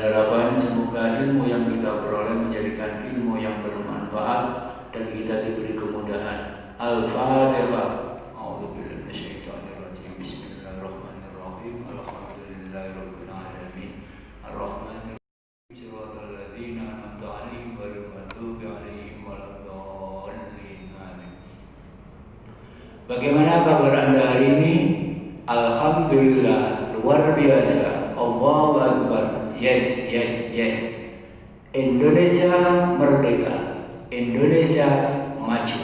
harapan semoga ilmu yang kita peroleh menjadikan ilmu yang bermanfaat dan kita diberi kemudahan. Al-Fatihah. A'udzubillahi minasyaitonirrajim. Bismillahirrahmanirrahim. Alhamdulillahirabbil alamin. Arrahmanir rahim. Shiratal ladzina an'amta 'alaihim ghairil maghdubi 'alaihim waladdallin. Amin. Bagaimana kabar Anda hari ini? Alhamdulillah, luar biasa. Allahu Akbar. Yes. Indonesia merdeka. Indonesia maju.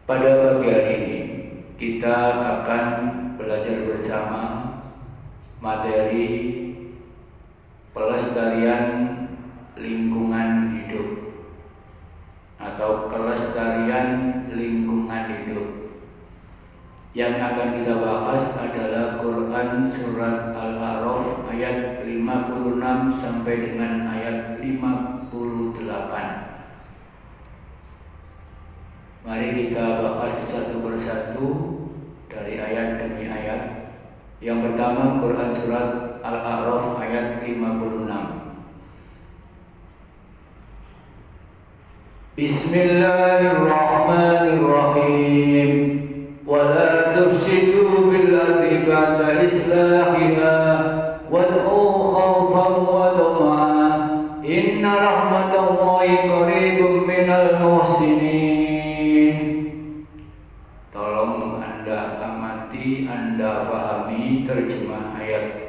Pada pagi hari ini kita akan belajar bersama materi pelestarian lingkungan hidup atau kelestarian lingkungan hidup. Yang akan kita bahas adalah Quran Surat Al-A'raf ayat 56 sampai dengan ayat 58. Mari kita bahas satu persatu dari ayat demi ayat. Yang pertama Quran Surat Al-A'raf ayat 56. Bismillahirrahmanirrahim. ولا تفسدوا في الأرض بعد إصلاحها وادعوا خوفا وطمعا إن رحمة الله قريب من المحسنين. Tolong Anda amati, Anda fahami terjemah ayat.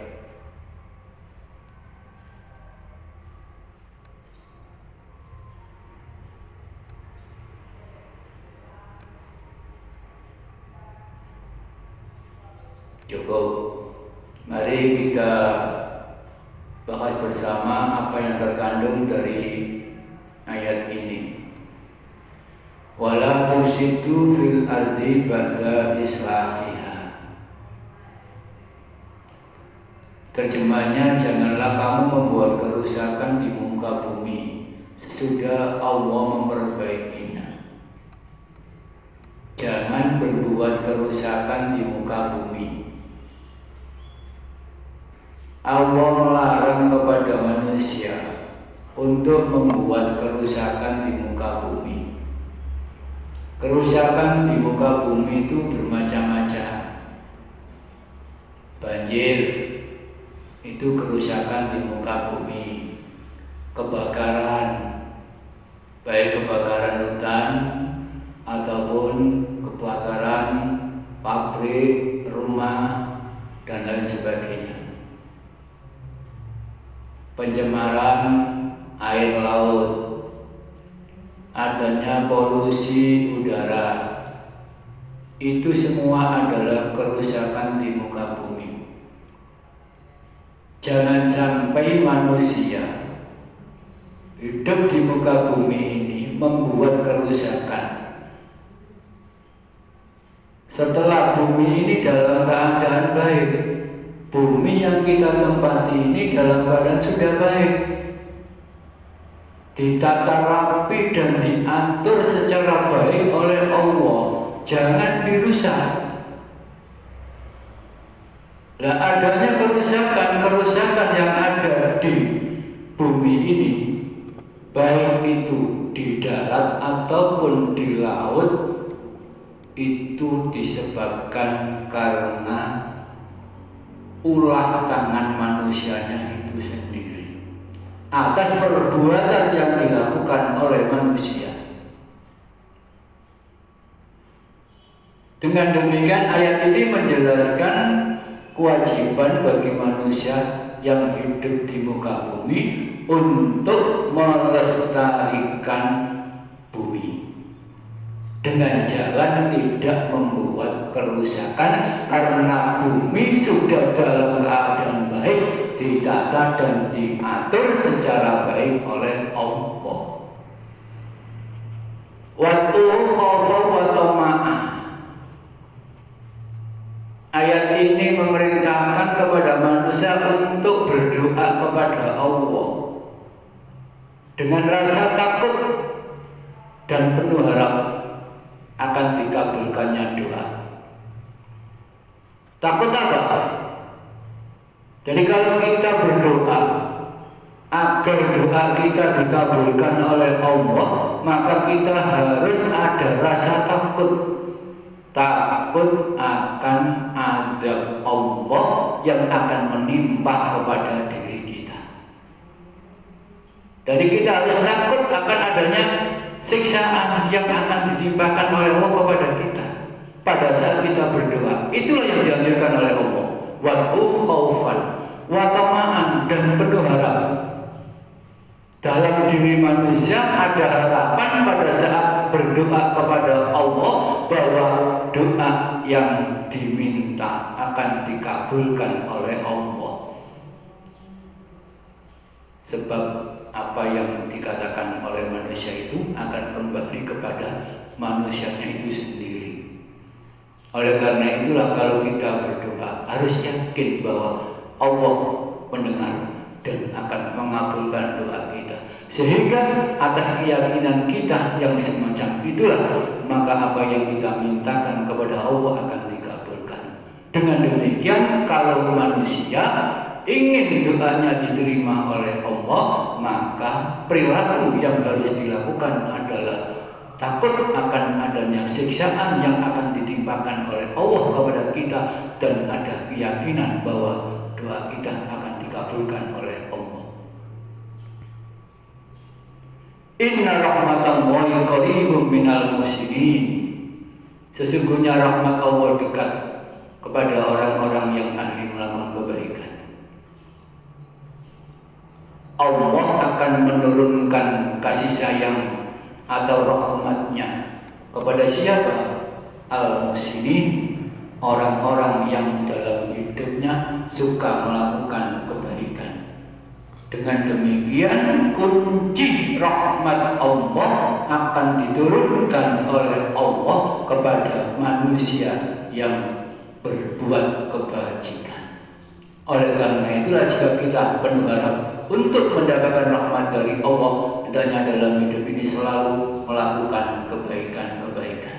Cukup. Mari kita bahas bersama apa yang terkandung dari ayat ini. Wala tusidu fil ardi ba'da islahiha. Terjemahnya, janganlah kamu membuat kerusakan di muka bumi sesudah Allah memperbaikinya. Jangan berbuat kerusakan di muka bumi. Allah melarang kepada manusia untuk membuat kerusakan di muka bumi. Kerusakan di muka bumi itu bermacam-macam. Banjir itu kerusakan di muka bumi. Kebakaran, baik kebakaran hutan ataupun kebakaran pabrik, rumah, dan lain sebagainya. Pencemaran air laut, adanya polusi udara, itu semua adalah kerusakan di muka bumi. Jangan sampai manusia hidup di muka bumi ini membuat kerusakan. Setelah bumi ini dalam keadaan baik, bumi yang kita tempati ini dalam keadaan sudah baik, ditata rapi dan diatur secara baik oleh Allah, jangan dirusak. Nah, adanya kerusakan yang ada di bumi ini, baik itu di darat ataupun di laut, itu disebabkan karena ulah tangan manusianya itu sendiri atas perbuatan yang dilakukan oleh manusia. Dengan demikian ayat ini menjelaskan kewajiban bagi manusia yang hidup di muka bumi untuk melestarikan bumi dengan jalan tidak membuat kerusakan, karena bumi sudah dalam keadaan baik, ditata dan diatur secara baik oleh Allah. Waktu khawfa wa tama'ah. Ayat ini memerintahkan kepada manusia untuk berdoa kepada Allah dengan rasa takut dan penuh harap akan dikabulkannya doa. Takut apa? Jadi kalau kita berdoa agar doa kita dikabulkan oleh Allah, maka kita harus ada rasa takut akan azab Allah yang akan menimpa kepada diri kita. Jadi kita harus takut akan adanya siksaan yang akan ditimpakan oleh Allah kepada kita pada saat kita berdoa. Itulah yang dianjurkan oleh Allah. Wad'u khaufan wa tama'an, dan penuh harap. Dalam diri manusia ada harapan pada saat berdoa kepada Allah bahwa doa yang diminta akan dikabulkan oleh Allah. Sebab apa yang dikatakan oleh manusia itu akan kembali kepada manusianya itu sendiri. Oleh karena itulah kalau kita berdoa harus yakin bahwa Allah mendengar dan akan mengabulkan doa kita. Sehingga atas keyakinan kita yang semacam itulah, maka apa yang kita mintakan kepada Allah akan dikabulkan. Dengan demikian, kalau manusia ingin doanya diterima oleh Allah, maka perilaku yang harus dilakukan adalah takut akan adanya siksaan yang akan ditimpakan oleh Allah kepada kita, dan ada keyakinan bahwa doa kita akan dikabulkan oleh Allah. Inna rahmatallahi qaribun minal muhsinin. Sesungguhnya rahmat Allah dekat kepada orang-orang yang ahli melakukan kebaikan. Allah akan menurunkan kasih sayang atau rahmatnya kepada siapa? Al-muhsinin, orang-orang yang dalam hidupnya suka melakukan kebaikan. Dengan demikian kunci rahmat Allah akan diturunkan oleh Allah kepada manusia yang berbuat kebajikan. Oleh karena itulah jika kita penuh harap untuk mendapatkan rahmat dari Allah, hendaknya dalam hidup ini selalu melakukan kebaikan-kebaikan.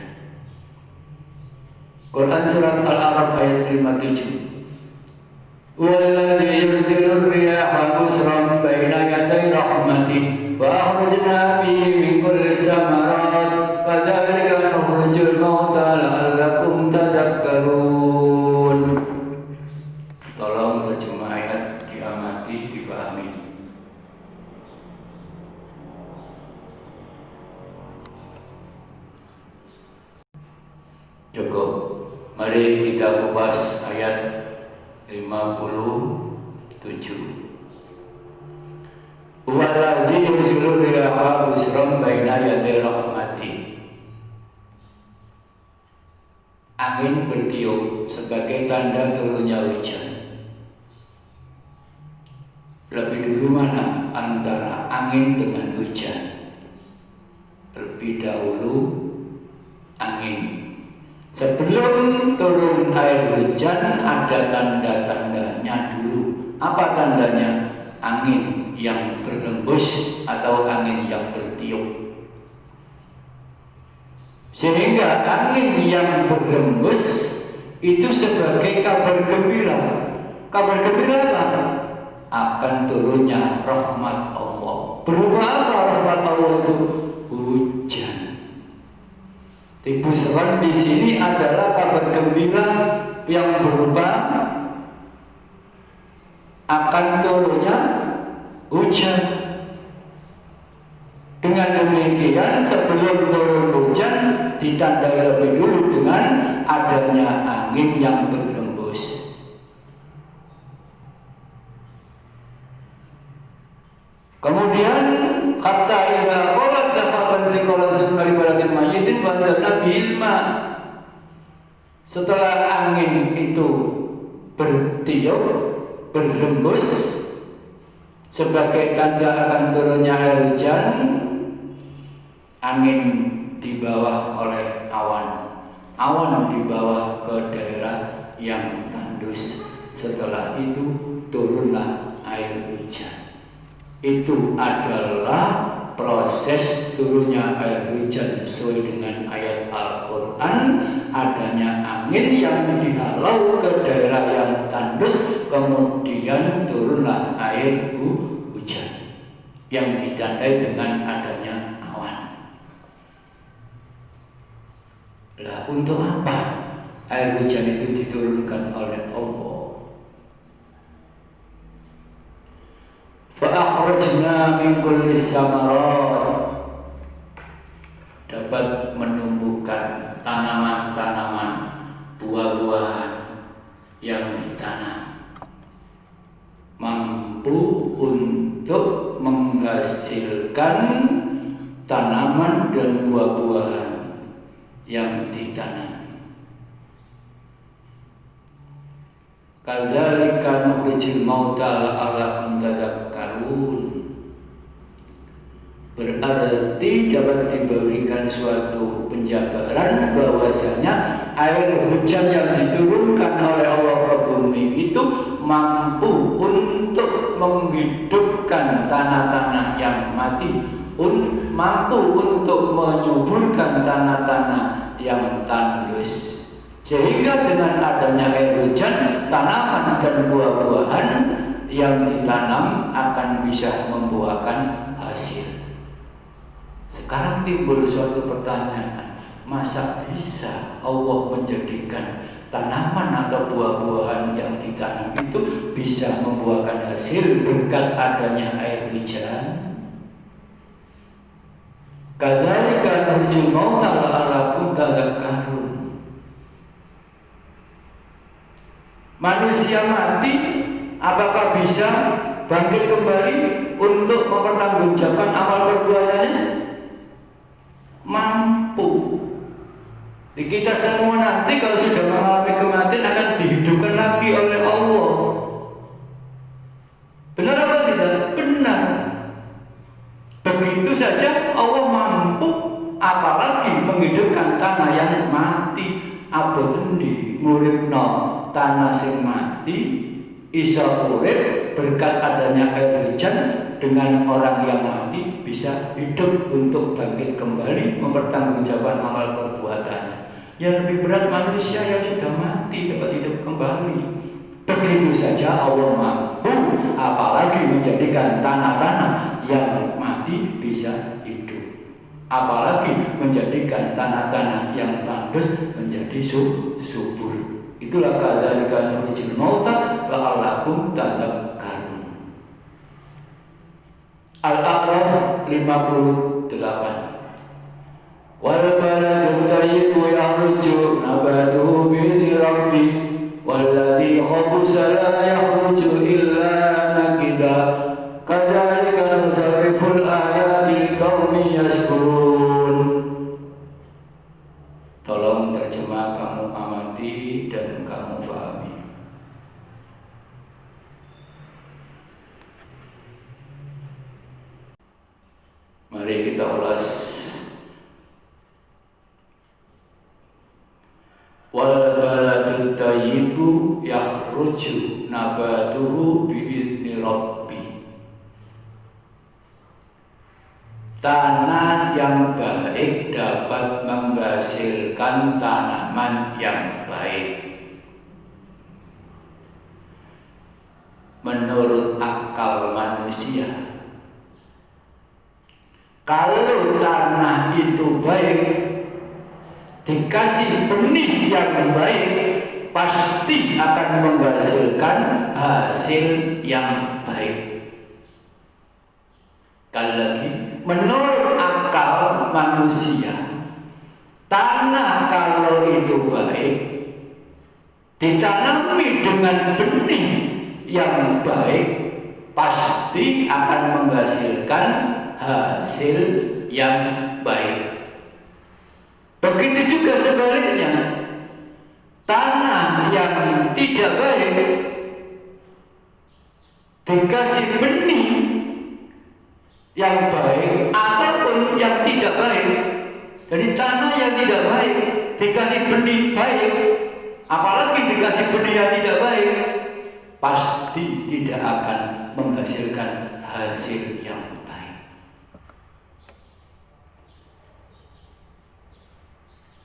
Quran surat Al-A'raf ayat 57. Walladzi yursilu riyaha busran baina yaday rahmati wa akhrajna bihi min kulli samarat kadzalika nukhrijul mauta la'allakum tadhakkarun. Tolong terjemah ayat diamati, difahami. Cukup. Mari kita kupas ayat 57. Walladzi yursilu riyaha busran baina yaday rahmati. Angin bertiup sebagai tanda turunnya hujan. Lebih dulu mana antara angin dengan hujan? Lebih dahulu angin. Sebelum turun air hujan ada tanda-tandanya dulu. Apa tandanya? Angin yang berhembus atau angin yang bertiup. Sehingga angin yang berhembus itu sebagai kabar gembira. Kabar gembira apa? Akan turunnya rahmat Allah. Berupa apa rahmat Allah itu? Hujan. Busran di sini adalah kabar gembira yang berupa akan turunnya hujan. Dengan demikian sebelum turun hujan ditandai lebih dulu dengan adanya angin yang berhembus. Kemudian kata ila qalat sahaban sikolan sekali balatin mayyitin fadzalna bilma. Setelah angin itu bertiup, berhembus sebagai tanda akan turunnya air hujan, angin dibawa oleh awan. Awan dibawa ke daerah yang tandus. Setelah itu turunlah air hujan. Itu adalah proses turunnya air hujan sesuai dengan ayat Al-Quran, adanya angin yang dihalau ke daerah yang tandus, kemudian turunlah air hujan yang ditandai dengan adanya awan. Lah untuk apa air hujan itu diturunkan oleh Allah? Fa'akhrajna min kulli samarat, dapat menumbuhkan tanaman-tanaman, buah-buahan yang ditanam, mampu untuk menghasilkan tanaman dan buah-buahan yang ditanam. Kadzalika nukhrijul mauta la'allakum tadhakkarun. Berarti dapat diberikan suatu penjabaran bahwasanya air hujan yang diturunkan oleh Allah ke bumi itu mampu untuk menghidupkan tanah-tanah yang mati, mampu untuk menyuburkan tanah-tanah yang tandus. Sehingga dengan adanya air hujan, tanaman dan buah-buahan yang ditanam akan bisa membuahkan hasil. Sekarang timbul suatu pertanyaan, masa bisa Allah menjadikan tanaman atau buah-buahan yang ditanam itu bisa membuahkan hasil berkat adanya air hujan? Kadzalika nukhrijul mauta la'allakum tadhakkarun. Manusia mati, apakah bisa bangkit kembali untuk mempertanggungjawabkan amal perbuatannya? Mampu. Kita semua nanti kalau sudah mengalami kematian akan dihidupkan lagi oleh Allah. Benar apa tidak? Benar. Begitu saja Allah mampu, apalagi menghidupkan tanah yang mati. Abot endi nguripno tanah sing mati iso urip berkat adanya air hujan, dengan orang yang mati bisa hidup untuk bangkit kembali mempertanggungjawabkan amal perbuatannya. Yang lebih berat manusia yang sudah mati dapat hidup kembali. Begitu saja Allah mampu, apalagi menjadikan tanah-tanah yang mati bisa hidup, apalagi menjadikan tanah-tanah yang tandus menjadi subur. Itulah kadzalika nukhrijul mauta la'allakum tadhakkarun. Al-A'raf 58. Wal baladu thayyibu yakhruju nabatuhu bi'izni rabbih walladzi khabusa la yakhruju illa nakida kadzalika nusarriful ayati liqaumin yashkurun. Tolong terjemah kamu amati dan kamu fahami. Mari kita ulas. Wal baladu thayyibu yakhruju nabatuhu bi'izni rabbih. Tanah yang baik dapat menghasilkan tanaman yang baik. Menurut akal manusia, kalau tanah itu baik, dikasih benih yang baik, pasti akan menghasilkan hasil yang baik. Sekali lagi, menurut akal manusia, tanah kalau itu baik, ditanami dengan benih yang baik, pasti akan menghasilkan hasil yang baik. Begitu juga sebaliknya, tanah yang tidak baik dikasih benih yang baik ataupun yang tidak baik. Jadi tanah yang tidak baik dikasih benih baik, apalagi dikasih benih yang tidak baik, pasti tidak akan menghasilkan hasil yang baik.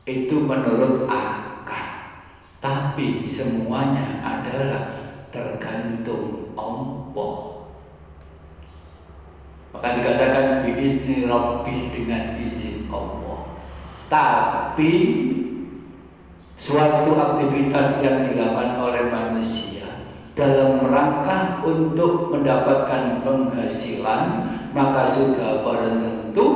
itu menurut akal, tapi semuanya adalah tergantung Allah. Maka dikatakan bi'izni Rabbih, dengan izin Allah. Tapi suatu aktivitas yang dilakukan oleh manusia dalam rangka untuk mendapatkan penghasilan, maka sudah barang tentu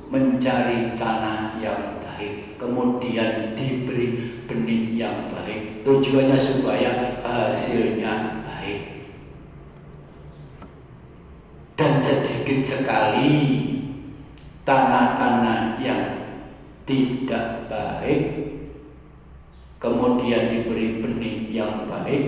mencari tanah yang baik, kemudian diberi benih yang baik, tujuannya supaya hasilnya baik. Dan sedikit sekali tanah-tanah yang tidak baik kemudian diberi benih yang baik,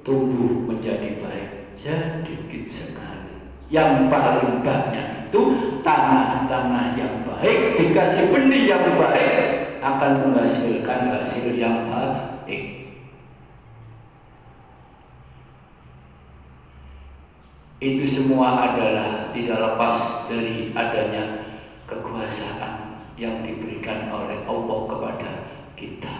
tumbuh menjadi baik, sedikit sekali. Yang paling banyak itu tanah-tanah yang baik dikasih benih yang baik akan menghasilkan hasil yang baik. Itu semua adalah tidak lepas dari adanya kekuasaan yang diberikan oleh Allah kepada kita.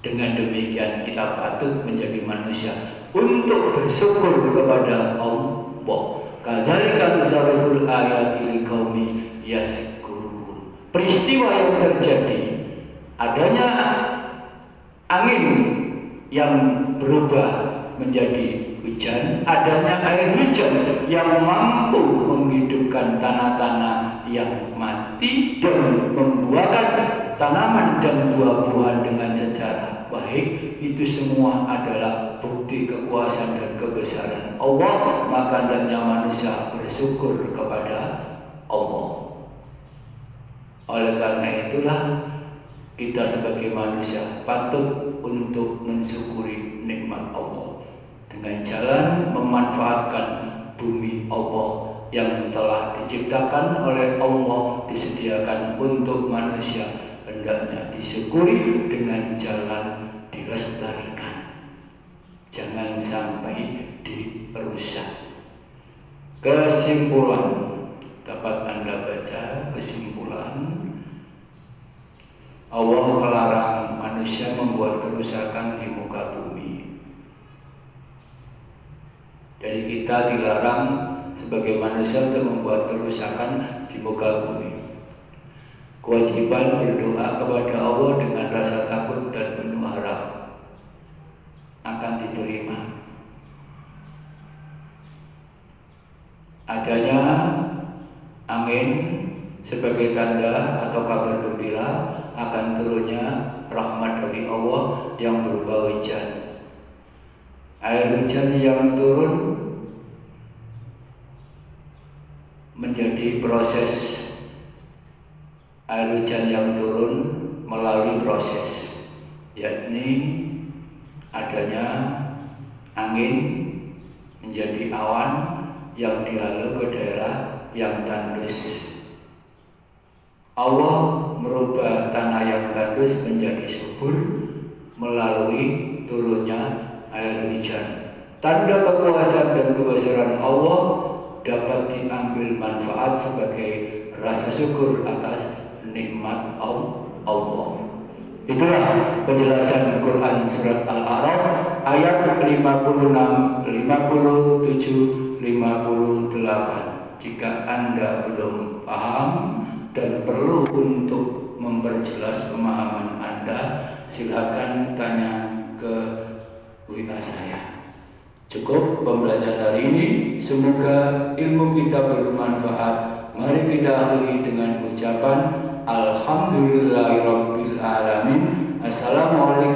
Dengan demikian kita patut menjadi manusia untuk bersyukur kepada Allah. Kadzalika nusarriful ayati liqaumi yashkurun. Peristiwa yang terjadi, adanya angin yang berubah menjadi hujan, adanya air hujan yang mampu menghidupkan tanah-tanah yang mati dan membuahkan tanaman dan buah-buahan dengan secara baik, itu semua adalah bukti kekuasaan dan kebesaran Allah. Maka hendaknya manusia bersyukur kepada Allah. Oleh karena itulah kita sebagai manusia patut untuk mensyukuri nikmat Allah dengan jalan memanfaatkan bumi Allah yang telah diciptakan oleh Allah, disediakan untuk manusia, hendaknya disyukuri dengan jalan dilestarikan, jangan sampai dirusak. Kesimpulan, dapat Anda baca kesimpulan, Allah melarang manusia membuat kerusakan di muka bumi. Jadi kita dilarang sebagai manusia untuk membuat kerusakan di muka bumi. Kewajiban berdoa kepada Allah dengan rasa takut dan penuh harap akan diterima. Adanya angin sebagai tanda atau kabar gembira akan turunnya rahmat dari Allah yang berupa hujan. Air hujan yang turun menjadi proses, air hujan yang turun melalui proses, yakni adanya angin menjadi awan yang dihalau ke daerah yang tandus. Allah merubah tanah yang tandus menjadi subur melalui turunnya air hujan. Tanda kekuasaan dan kebesaran Allah dapat diambil manfaat sebagai rasa syukur atas nikmat Allah. Itulah penjelasan Quran surat Al-A'raf ayat 56, 57, 58. Jika Anda belum paham dan perlu untuk memperjelas pemahaman Anda, silakan tanya ke WA saya. Cukup pembelajaran hari ini. Semoga ilmu kita bermanfaat. Mari kita akhiri dengan ucapan Alhamdulillahirabbil alamin. Assalamualaikum